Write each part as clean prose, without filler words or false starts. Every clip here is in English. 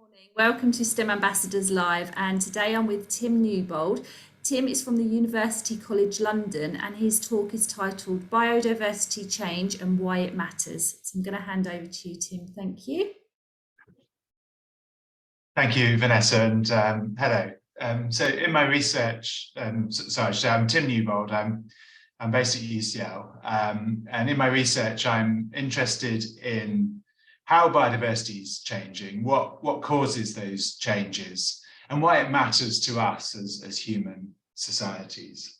Morning. Welcome to STEM Ambassadors Live, and today I'm with Tim Newbold. Tim is from the University College London and his talk is titled Biodiversity Change and Why It Matters. So I'm going to hand over to you, Tim. Thank you. Thank you, Vanessa, and hello. So in my research, I'm Tim Newbold. I'm based at UCL, and in my research, I'm interested in how biodiversity is changing, what causes those changes, and why it matters to us as human societies.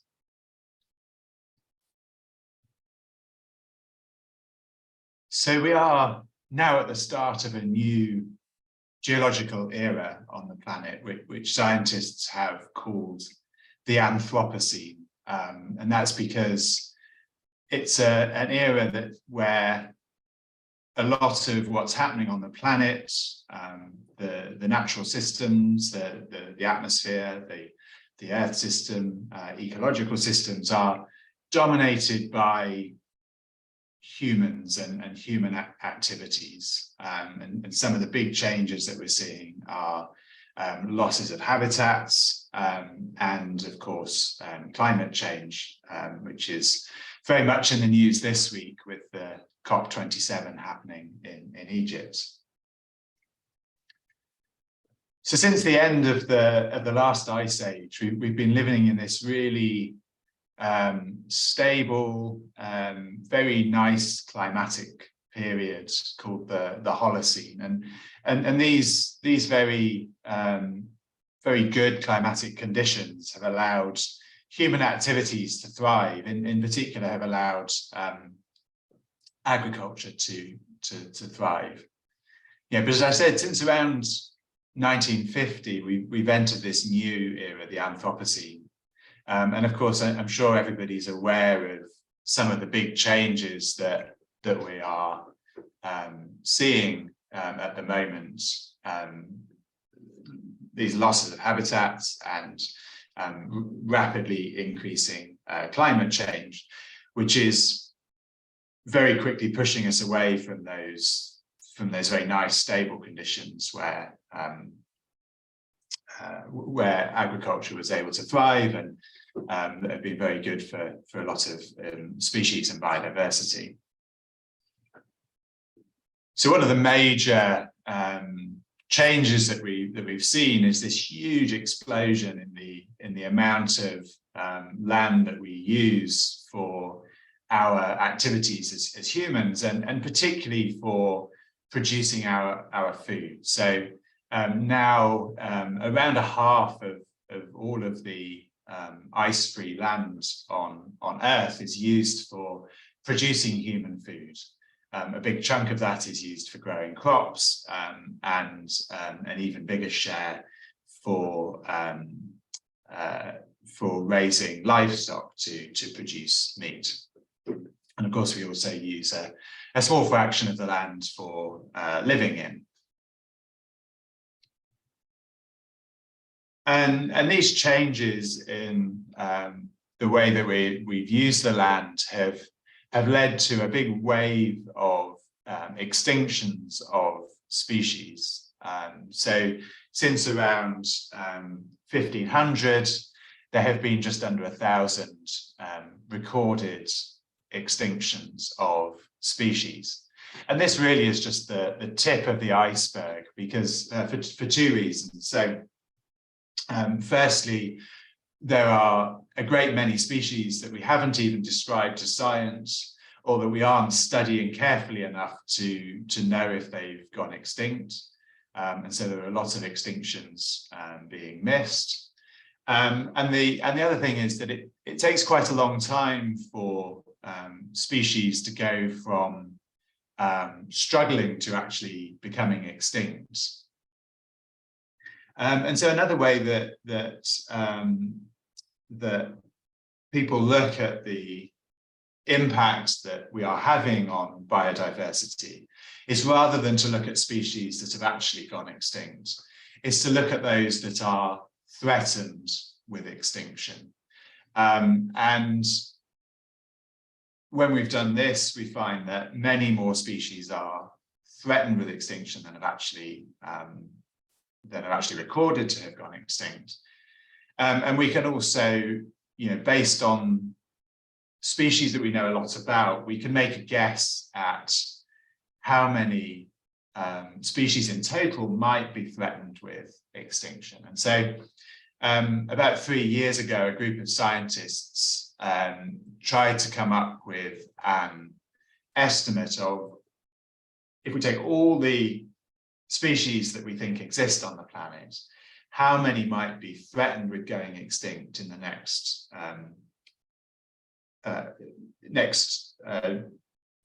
So we are now at the start of a new geological era on the planet, which scientists have called the Anthropocene, and that's because it's an era where a lot of what's happening on the planet, the natural systems, the atmosphere, the earth system, ecological systems are dominated by humans and human activities. And some of the big changes that we're seeing are losses of habitats and, of course, climate change, which is very much in the news this week with the COP27 happening in Egypt. So since the end of the last ice age, we've been living in this really stable, very nice climatic period called the Holocene, and these very very good climatic conditions have allowed human activities to thrive. In particular, have allowed agriculture to thrive. Yeah, but as I said, since around 1950, we've entered this new era, the Anthropocene. And of course, I'm sure everybody's aware of some of the big changes that we are seeing at the moment. These losses of habitats and rapidly increasing climate change, which is very quickly pushing us away from those very nice stable conditions where agriculture was able to thrive and that have been very good for a lot of species and biodiversity. So one of the major changes that we've seen is this huge explosion in the amount of land that we use for our activities as humans, and particularly for producing our food. So now around a half of all of the ice-free land on Earth is used for producing human food. A big chunk of that is used for growing crops, and an even bigger share for raising livestock to produce meat. And of course, we also use a small fraction of the land for living in. And these changes in the way that we've used the land have led to a big wave of extinctions of species. So since around 1500, there have been just under 1,000 recorded extinctions of species. And this really is just the tip of the iceberg, because for two reasons. So firstly, there are a great many species that we haven't even described to science, or that we aren't studying carefully enough to know if they've gone extinct. And so there are lots of extinctions being missed. And the other thing is that it takes quite a long time for species to go from struggling to actually becoming extinct. And so another way that people look at the impact that we are having on biodiversity is, rather than to look at species that have actually gone extinct, is to look at those that are threatened with extinction. And when we've done this, we find that many more species are threatened with extinction than have actually that are actually recorded to have gone extinct. And we can also, based on species that we know a lot about, we can make a guess at how many species in total might be threatened with extinction. And so about 3 years ago, a group of scientists tried to come up with an estimate of, if we take all the species that we think exist on the planet, how many might be threatened with going extinct in the next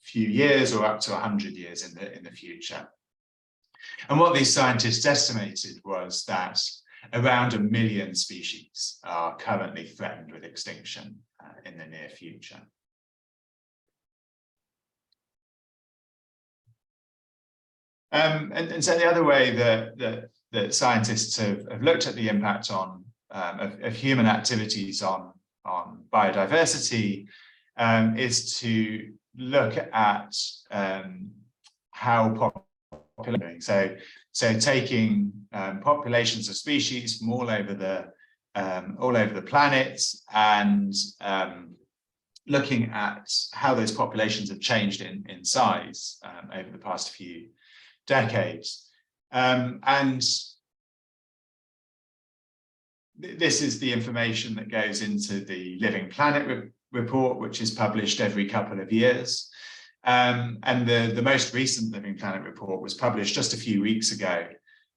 few years, or up to 100 years in the future. And what these scientists estimated was that around 1 million species are currently threatened with extinction in the near future. And so the other way that scientists have looked at the impact of human activities on biodiversity is to look at how population. So taking populations of species from all over the planet and looking at how those populations have changed in size over the past few decades. And this is the information that goes into the Living Planet report, which is published every couple of years. And the most recent Living Planet report was published just a few weeks ago,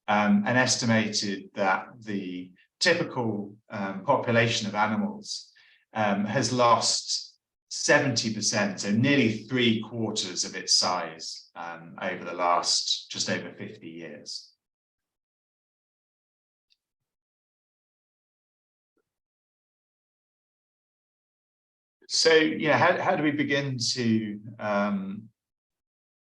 and estimated that the typical population of animals has lost 70%, so nearly 3/4 of its size over the last just over 50 years. So, how do we begin to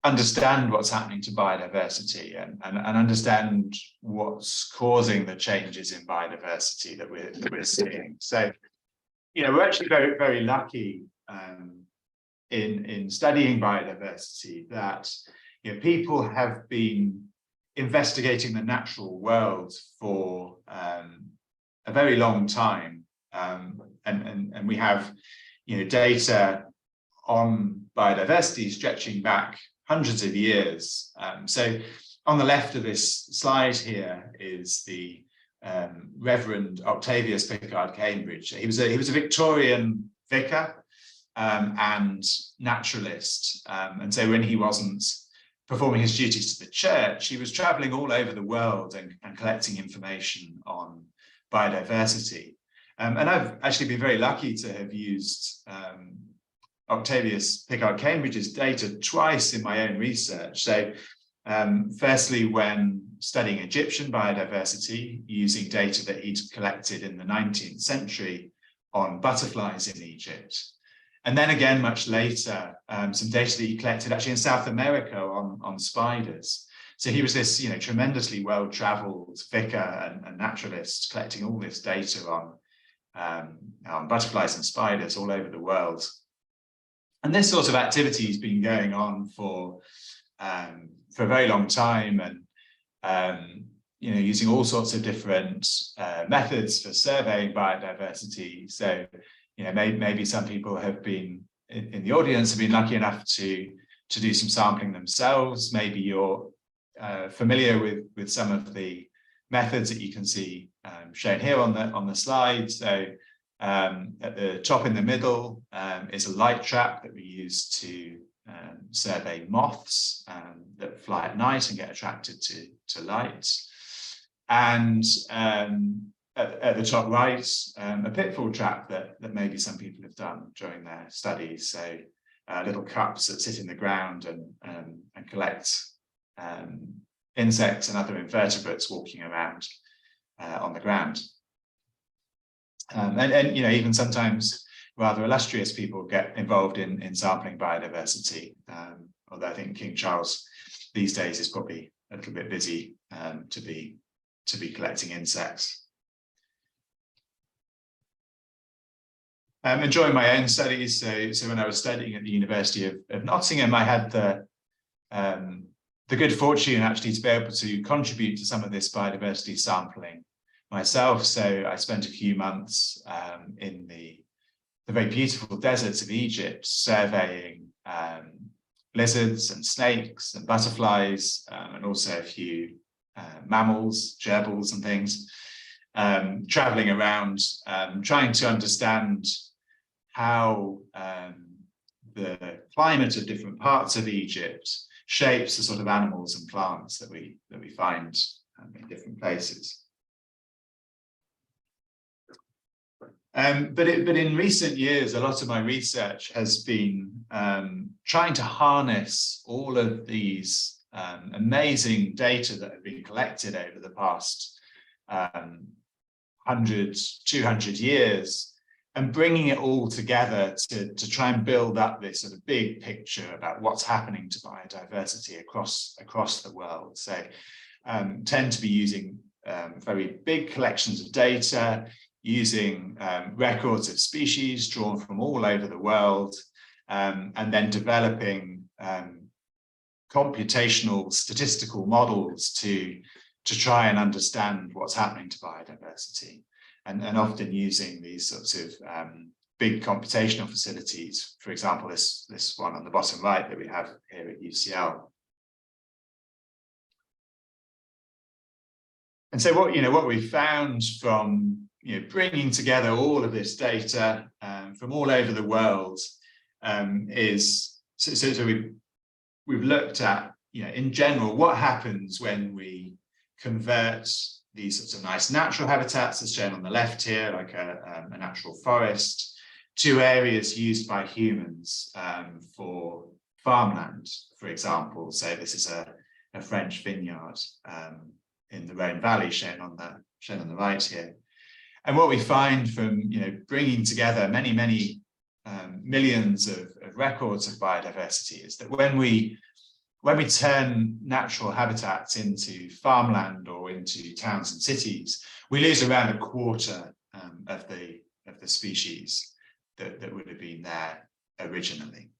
understand what's happening to biodiversity and understand what's causing the changes in biodiversity that we're seeing? So, we're actually very, very lucky in studying biodiversity that people have been investigating the natural world for a very long time, and we have data on biodiversity stretching back hundreds of years. So on the left of this slide here is the Reverend Octavius Pickard Cambridge. He was a Victorian vicar and naturalist, and so when he wasn't performing his duties to the church, he was traveling all over the world and collecting information on biodiversity. And I've actually been very lucky to have used Octavius Pickard Cambridge's data twice in my own research. So firstly, when studying Egyptian biodiversity, using data that he'd collected in the 19th century on butterflies in Egypt. And then again, much later, some data that he collected actually in South America on spiders. So he was this, tremendously well-traveled vicar and naturalist, collecting all this data on butterflies and spiders all over the world. And this sort of activity has been going on for a very long time, and using all sorts of different methods for surveying biodiversity. So maybe some people have been in the audience have been lucky enough to do some sampling themselves. Maybe you're familiar with some of the methods that you can see shown here on the slide. So at the top in the middle is a light trap that we use to survey moths that fly at night and get attracted to light. And at the top right, a pitfall trap that maybe some people have done during their studies. So little cups that sit in the ground and collect insects and other invertebrates walking around on the ground. And even sometimes rather illustrious people get involved in sampling biodiversity, although I think King Charles these days is probably a little bit busy to be collecting insects. Enjoying my own studies. So when I was studying at the University of Nottingham, I had the the good fortune actually to be able to contribute to some of this biodiversity sampling myself. So I spent a few months in the very beautiful deserts of Egypt surveying lizards and snakes and butterflies, and also a few mammals, gerbils and things, traveling around, trying to understand how the climate of different parts of Egypt shapes the sort of animals and plants that we find in different places. But in recent years, a lot of my research has been trying to harness all of these amazing data that have been collected over the past 100, 200 years, and bringing it all together to try and build up this sort of big picture about what's happening to biodiversity across the world. So tend to be using very big collections of data, using records of species drawn from all over the world, and then developing computational statistical models to try and understand what's happening to biodiversity, and often using these sorts of big computational facilities. For example, this one on the bottom right that we have here at UCL. And so what we found from bringing together all of this data from all over the world is so we've looked at in general what happens when we convert these sorts of nice natural habitats, as shown on the left here, like a natural forest, to areas used by humans for farmland, for example. So this is a French vineyard in the Rhone Valley, shown on the right here. And what we find from bringing together many millions of records of biodiversity is that when we turn natural habitats into farmland or into towns and cities, we lose around a quarter of the species that would have been there originally.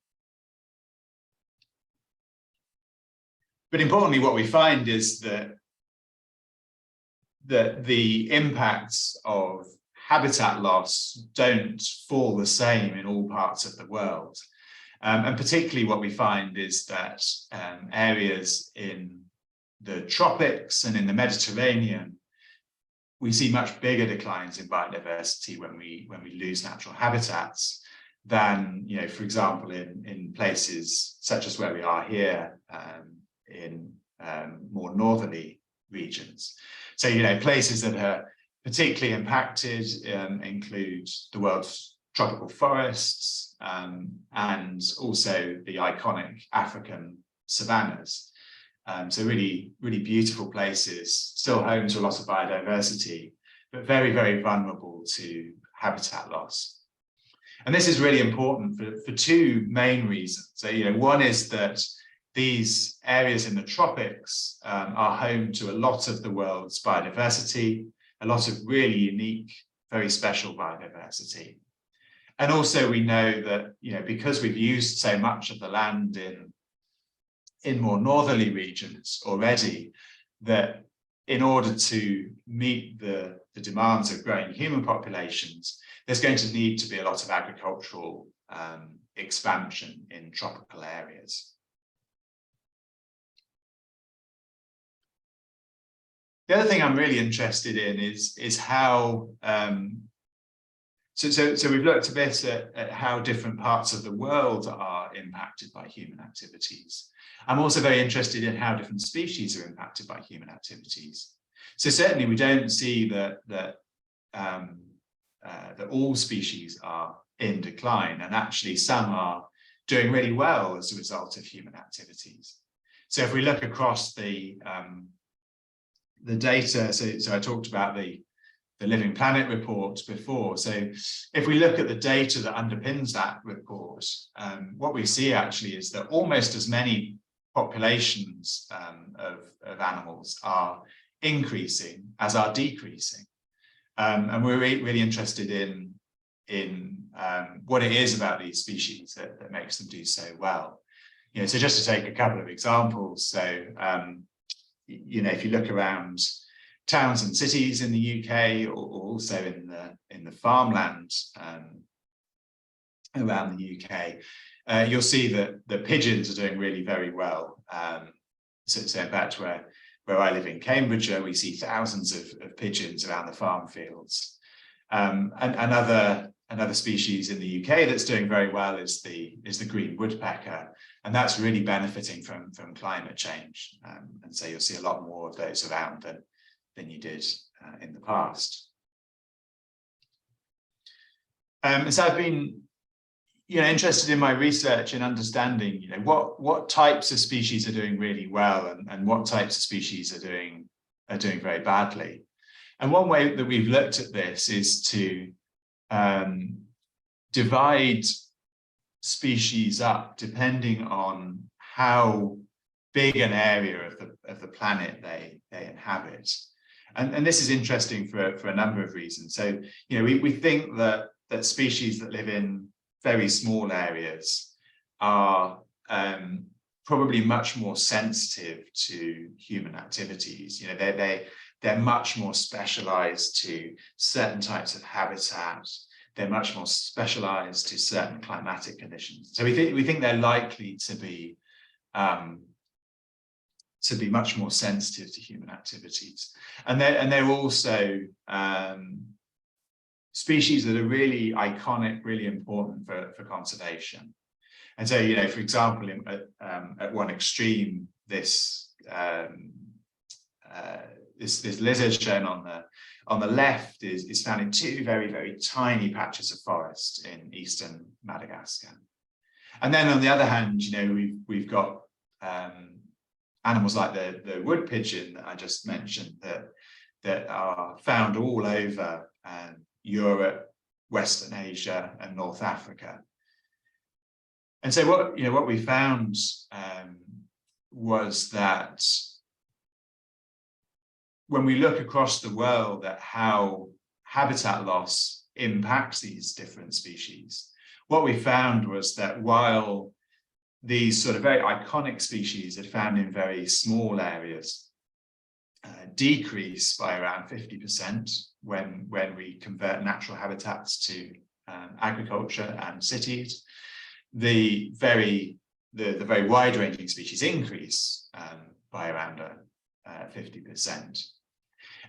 But importantly, what we find is that the impacts of habitat loss don't fall the same in all parts of the world. And particularly what we find is that areas in the tropics and in the Mediterranean, we see much bigger declines in biodiversity when we lose natural habitats than, for example, in places such as where we are here in more northerly regions. So, places that are particularly impacted include the world's tropical forests and also the iconic African savannas. So really beautiful places, still home to a lot of biodiversity, but very, very vulnerable to habitat loss. And this is really important for two main reasons. So, one is that these areas in the tropics are home to a lot of the world's biodiversity, a lot of really unique, very special biodiversity. And also we know that, because we've used so much of the land in more northerly regions already, that in order to meet the demands of growing human populations, there's going to need to be a lot of agricultural expansion in tropical areas. The other thing I'm really interested in is how, so we've looked a bit at how different parts of the world are impacted by human activities. I'm also very interested in how different species are impacted by human activities. So certainly we don't see that all species are in decline, and actually some are doing really well as a result of human activities. So if we look across the data, so I talked about the Living Planet report before. So if we look at the data that underpins that report, what we see actually is that almost as many populations of animals are increasing as are decreasing. And we're really interested in what it is about these species that makes them do so well. So just to take a couple of examples, so if you look around towns and cities in the UK, or also in the farmland around the UK, you'll see that the pigeons are doing really very well. So in fact, where I live in Cambridgeshire, we see thousands of pigeons around the farm fields. And another species in the UK that's doing very well is the green woodpecker, and that's really benefiting from climate change. And so you'll see a lot more of those around than you did in the past. So I've been interested in my research in understanding what types of species are doing really well and what types of species are doing very badly. And one way that we've looked at this is to divide species up depending on how big an area of the planet they inhabit. And this is interesting for a number of reasons. So we think that species that live in very small areas are probably much more sensitive to human activities. They're much more specialized to certain types of habitat. They're much more specialized to certain climatic conditions. So we think they're likely to be much more sensitive to human activities. And they're also species that are really iconic, really important for conservation. And so, for example, at one extreme, this lizard shown on the left is found in two very, very tiny patches of forest in eastern Madagascar. And then on the other hand, we've got animals like the wood pigeon that I just mentioned that are found all over Europe, Western Asia, and North Africa. And so what we found was that when we look across the world at how habitat loss impacts these different species, what we found was that while these sort of very iconic species are found in very small areas, decrease by around 50% when we convert natural habitats to agriculture and cities, the very wide-ranging species increase by around 50%.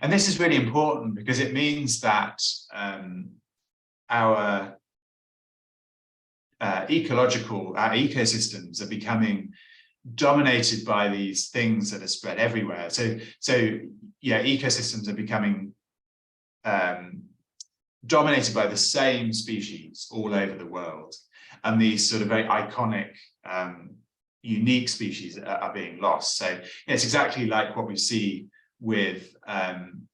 And this is really important because it means that our ecosystems are becoming dominated by these things that are spread everywhere. So ecosystems are becoming dominated by the same species all over the world, and these sort of very iconic, unique species are being lost. So it's exactly like what we see with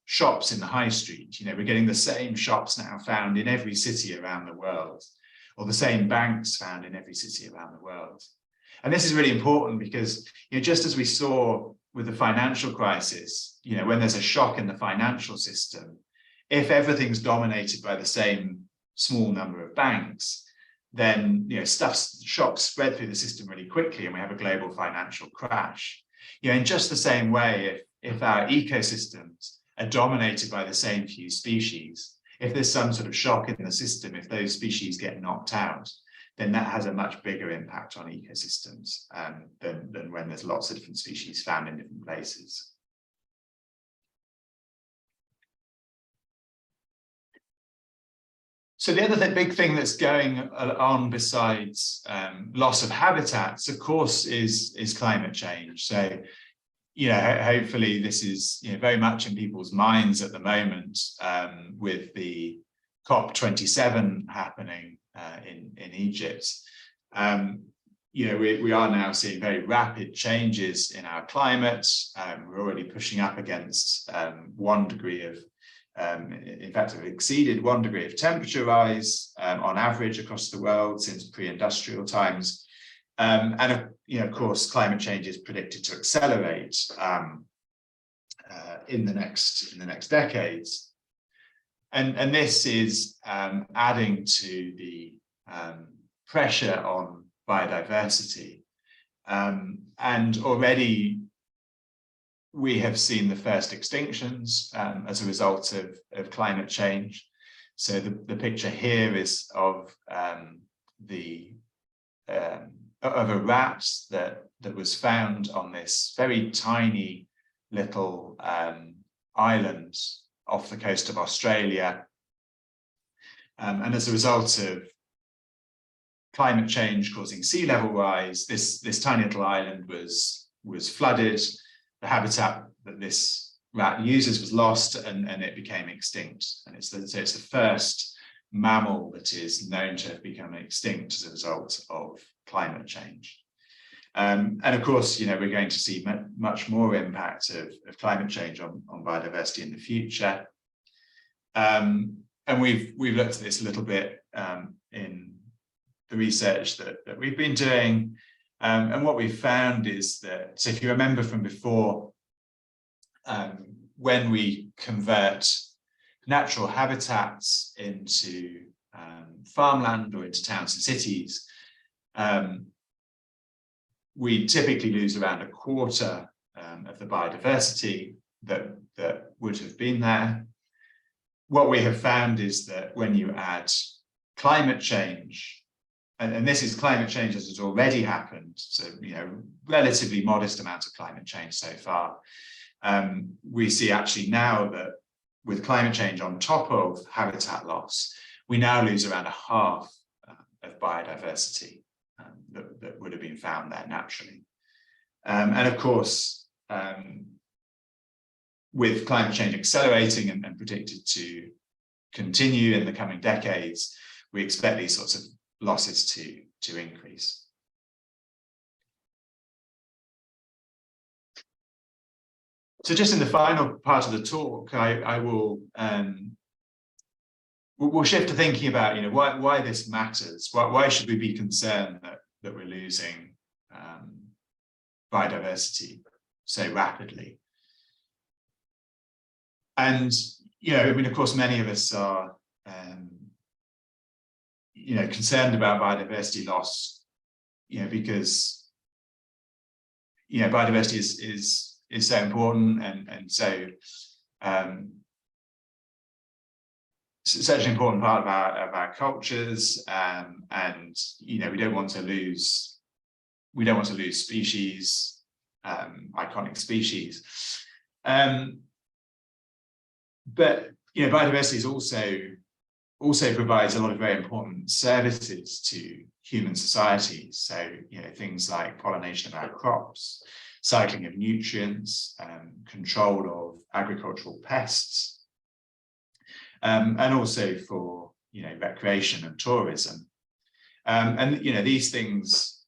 shops in the high street. We're getting the same shops now found in every city around the world, or the same banks found in every city around the world. And this is really important because, just as we saw with the financial crisis, when there's a shock in the financial system, if everything's dominated by the same small number of banks, then shocks spread through the system really quickly, and we have a global financial crash. In just the same way, if our ecosystems are dominated by the same few species, if there's some sort of shock in the system, if those species get knocked out, then that has a much bigger impact on ecosystems than when there's lots of different species found in different places. So the other big thing that's going on besides loss of habitats, of course, is climate change. So, hopefully this is very much in people's minds at the moment with the COP27 happening in Egypt. We are now seeing very rapid changes in our climate. We're already pushing up against 1 degree of in fact, have exceeded 1 degree of temperature rise on average across the world since pre-industrial times. And of course, climate change is predicted to accelerate in the next decades. And this is adding to the pressure on biodiversity. And already we have seen the first extinctions as a result of climate change. So the picture here is of a rat that was found on this very tiny little island off the coast of Australia. And as a result of climate change causing sea level rise, this tiny little island was flooded. The habitat that this rat uses was lost, and it became extinct. And it's the first mammal that is known to have become extinct as a result of climate change. And of course, we're going to see much more impact of climate change on biodiversity in the future. And we've looked at this a little bit in the research that we've been doing. And what we've found is that, so if you remember from before, when we convert natural habitats into farmland or into towns and cities, we typically lose around a quarter of the biodiversity that would have been there. What we have found is that when you add climate change, and this is climate change as has already happened, so relatively modest amount of climate change so far, we see actually now that with climate change on top of habitat loss, we now lose around a half of biodiversity that would have been found there naturally. And of course, with climate change accelerating and predicted to continue in the coming decades, we expect these sorts of losses to increase. So just in the final part of the talk, I will we'll shift to thinking about why this matters. Why should we be concerned that we're losing biodiversity so rapidly? And of course, many of us are concerned about biodiversity loss, because biodiversity is so important, and so such an important part of our cultures, and we don't want to lose species, iconic species, but biodiversity also provides a lot of very important services to human societies. So things like pollination of our crops, cycling of nutrients, control of agricultural pests, and also for recreation and tourism. And these things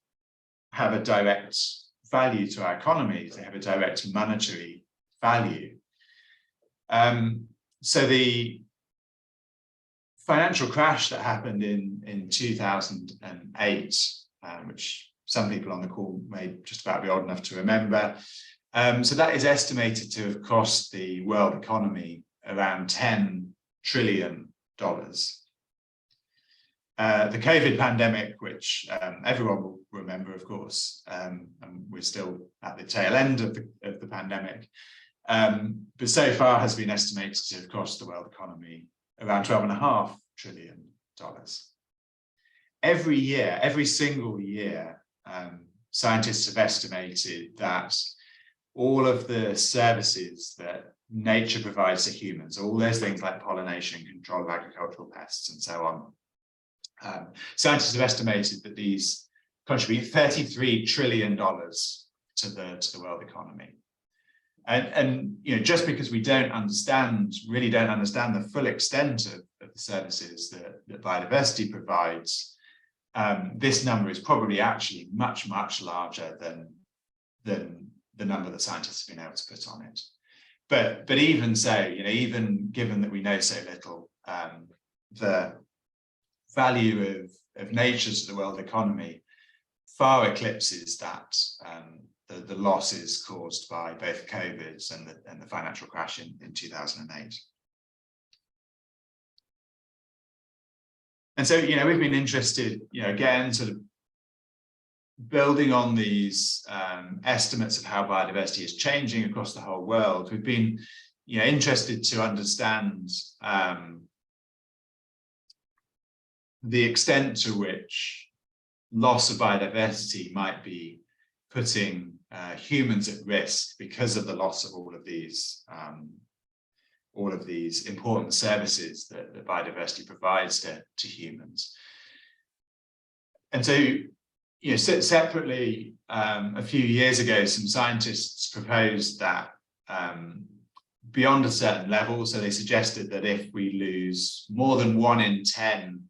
have a direct value to our economies. They have a direct monetary value. So the financial crash that happened in 2008, which some people on the call may just about be old enough to remember. So that is estimated to have cost the world economy around $10 trillion. The COVID pandemic, which everyone will remember, of course, and we're still at the tail end of the pandemic, but so far has been estimated to have cost the world economy around $12.5 trillion. Every year, every single year, scientists have estimated that all of the services that nature provides to humans, all those things like pollination, control of agricultural pests, and so on, scientists have estimated that these contribute $33 trillion to the world economy. And just because we really don't understand the full extent of the services that biodiversity provides, this number is probably actually much, much larger than the number that scientists have been able to put on it. But even so, even given that we know so little, the value of nature to the world economy far eclipses that the losses caused by both COVID and the financial crash in 2008. And so, we've been interested, again, sort of building on these estimates of how biodiversity is changing across the whole world, we've been interested to understand the extent to which loss of biodiversity might be putting humans at risk because of the loss of all of these important services that biodiversity provides to humans. And so, separately, a few years ago, some scientists proposed that beyond a certain level, so they suggested that if we lose more than 1 in 10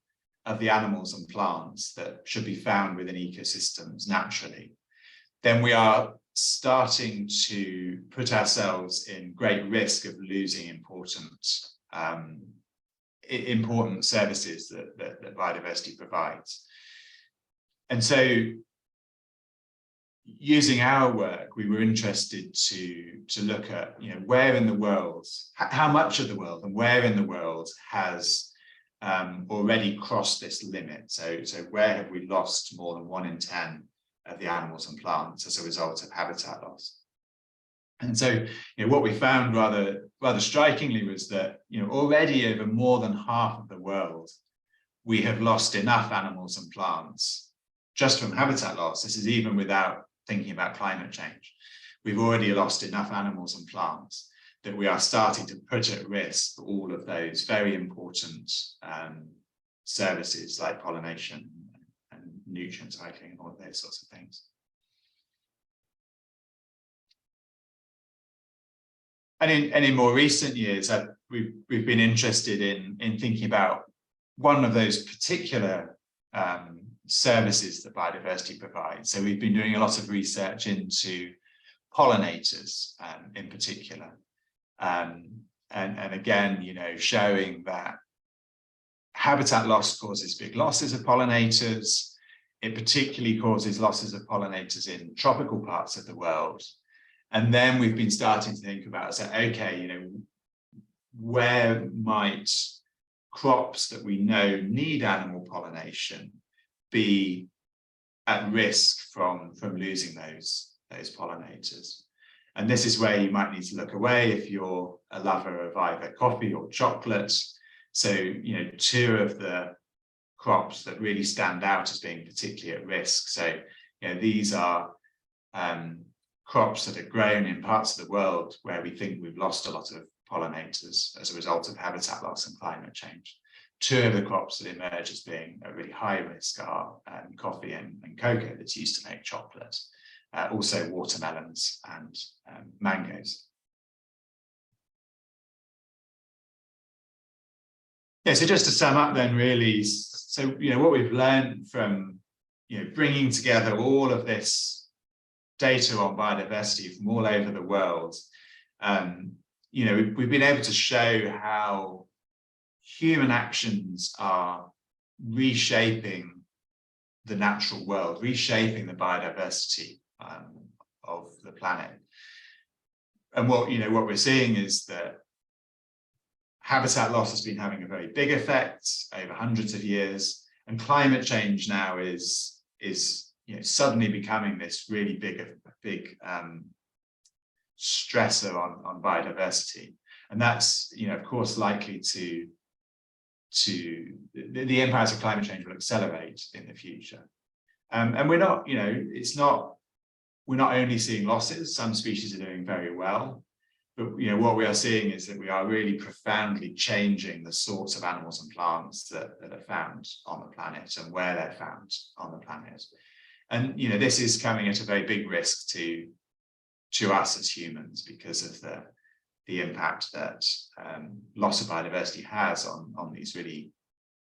of the animals and plants that should be found within ecosystems naturally, then we are starting to put ourselves in great risk of losing important services that biodiversity provides. And so, using our work, we were interested to look at where in the world, how much of the world and where in the world has already crossed this limit. So where have we lost more than 1 in 10 of the animals and plants as a result of habitat loss? And so what we found rather strikingly was that already over more than half of the world we have lost enough animals and plants just from habitat loss. This is even without thinking about climate change. We've already lost enough animals and plants that we are starting to put at risk all of those very important services like pollination and nutrient cycling and all of those sorts of things. And in more recent years, we've been interested in thinking about one of those particular services that biodiversity provides. So we've been doing a lot of research into pollinators in particular. And again, showing that habitat loss causes big losses of pollinators. It particularly causes losses of pollinators in tropical parts of the world. And then we've been starting to think about, okay, where might crops that we know need animal pollination be at risk from losing those pollinators? And this is where you might need to look away if you're a lover of either coffee or chocolate. So, 2 of the crops that really stand out as being particularly at risk. So, these are crops that are grown in parts of the world where we think we've lost a lot of pollinators as a result of habitat loss and climate change. 2 of the crops that emerge as being at really high risk are coffee and cocoa that's used to make chocolate, also watermelons and mangoes. Yeah, so just to sum up then, really, so what we've learned from bringing together all of this data on biodiversity from all over the world, we've been able to show how human actions are reshaping the natural world, reshaping the biodiversity of the planet. And what we're seeing is that habitat loss has been having a very big effect over hundreds of years, and climate change now is suddenly becoming this really big stressor on biodiversity. And that's of course likely to the impacts of climate change will accelerate in the future. And we're not only seeing losses. Some species are doing very well, but what we are seeing is that we are really profoundly changing the sorts of animals and plants that are found on the planet and where they're found on the planet. And this is coming at a very big risk to us as humans because of the impact that loss of biodiversity has on these really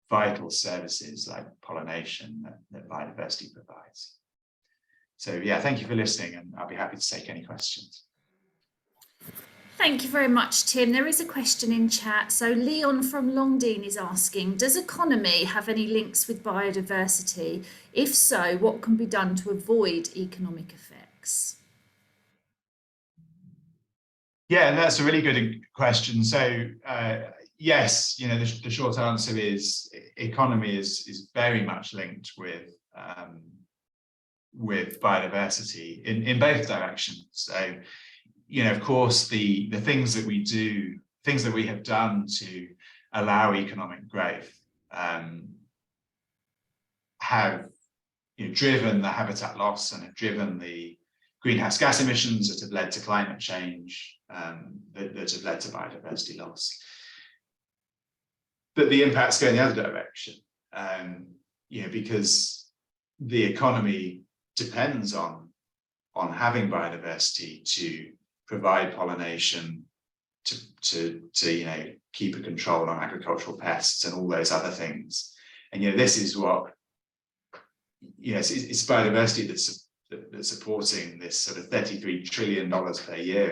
vital services like pollination that biodiversity provides. So yeah, thank you for listening, and I'll be happy to take any questions. Thank you very much, Tim. There is a question in chat. So Leon from Longdean is asking, does economy have any links with biodiversity? If so, what can be done to avoid economic effects? Yeah, that's a really good question. So yes, the short answer is economy is very much linked with with biodiversity in both directions. So, of course, the things that we do, things that we have done to allow economic growth have driven the habitat loss and have driven the greenhouse gas emissions that have led to climate change, that have led to biodiversity loss. But the impacts go in the other direction, because the economy depends on having biodiversity to provide pollination, to keep a control on agricultural pests and all those other things. And this is what it's biodiversity that's supporting this sort of $33 trillion per year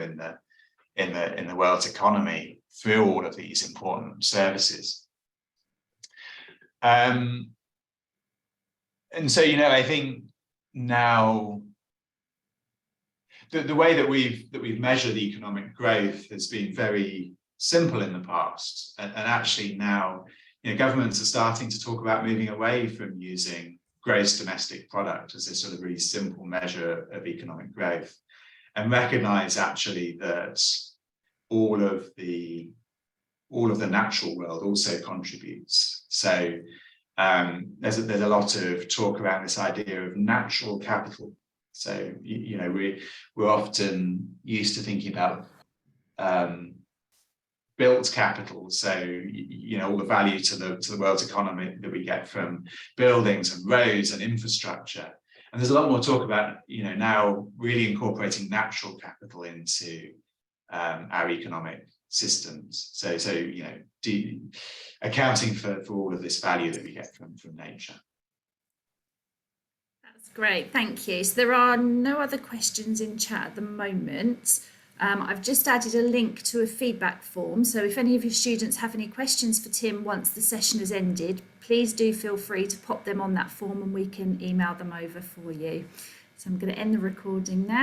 in the world's economy through all of these important services. And so I think now the way that we've measured economic growth has been very simple in the past, and actually now governments are starting to talk about moving away from using gross domestic product as this sort of really simple measure of economic growth, and recognize actually that all of the natural world also contributes. So there's a lot of talk around this idea of natural capital. So we're often used to thinking about built capital, so all the value to the world's economy that we get from buildings and roads and infrastructure. And there's a lot more talk about now really incorporating natural capital into our economic systems. So accounting for all of this value that we get from nature. That's great, thank you. So there are no other questions in chat at the moment. I've just added a link to a feedback form, so if any of your students have any questions for Tim once the session has ended, please do feel free to pop them on that form and we can email them over for you. So I'm going to end the recording now.